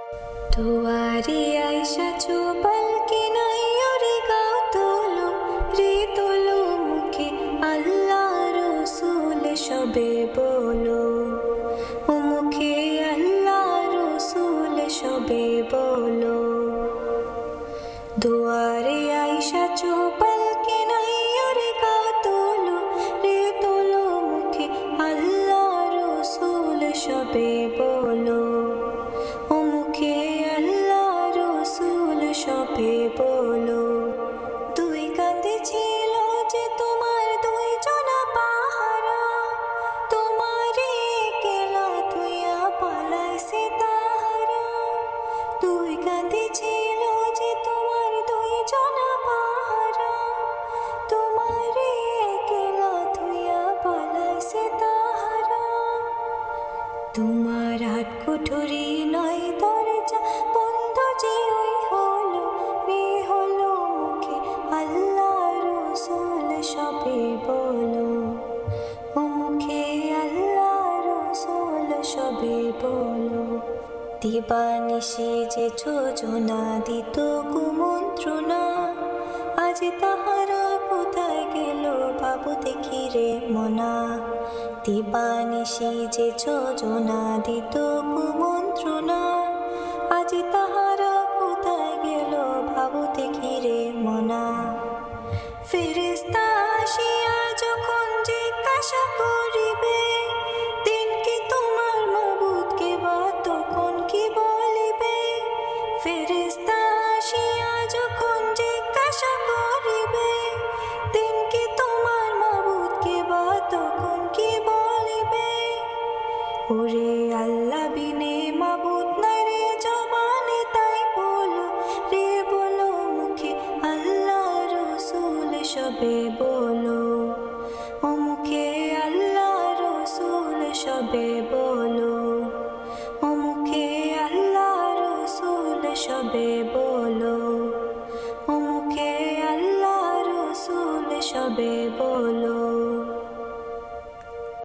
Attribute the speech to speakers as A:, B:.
A: দুয়ারে আইসা চোপাল কি নাই ওরে গাও তোলো রে তোলো মুখে আল্লাহ রসুল সবে বলো ও মুখে আল্লাহ রসুল সবে বলো। দুয়ারে আইসা চোপাল কি নাই ওরে গাও তোলো রে তোলো মুখে আল্লাহ রসুল সবে বলো ও মুখে আল্লাহ রসুল সবে বলো। দুই কাঁধে ছিল যে তোমার দুই জনা পাহারা, তোমারে কেলা তুইয়া পালাইছে তাহারা। দুই কাঁধে ছিল যে তোমার দুই জনা পাহারা, তোমারে কেলা তুইয়া পালাইছে তাহারা। তোমার হাত কুঠুরি নয় দরজা বন্ধ যে ওই হলো রে হলো মুখে আল্লাহ রসুল সবে বলো ও মুখে আল্লাহ রসুল সবে বলো। দিবানিশি যে যোজনা দিত কুমন্ত্রণা, আজ তাহারা কোথায় গেল বাবু দেখি রে মনা। দিবানিশি যে যোজনা দিত কুমন্ত্রণা, আজ তাহারা কোথায় গেল বাবু দেখি রে মনা। ফেরেশতা আসিয়া যখন জিজ্ঞাসা করিবে, দিন কি তোমার মাবুদকে বা তখন কি বলিবে। ফেরেশতা আসিয়া যখন জিজ্ঞাসা করিবে, দিন কি তোমার মাবুদকে বা তখন কি বলিবে। ওরে আল্লাহ বিনে মাবুদ নাই রে জবানে তাই বলো রে বলো মুখে আল্লাহ রসুল সবে বলো ও মুখে আল্লাহ রসুল সবে বলো ও মুখে আল্লাহ রসুল সবে বলো ও মুখে আল্লাহ রসুল সবে বলো।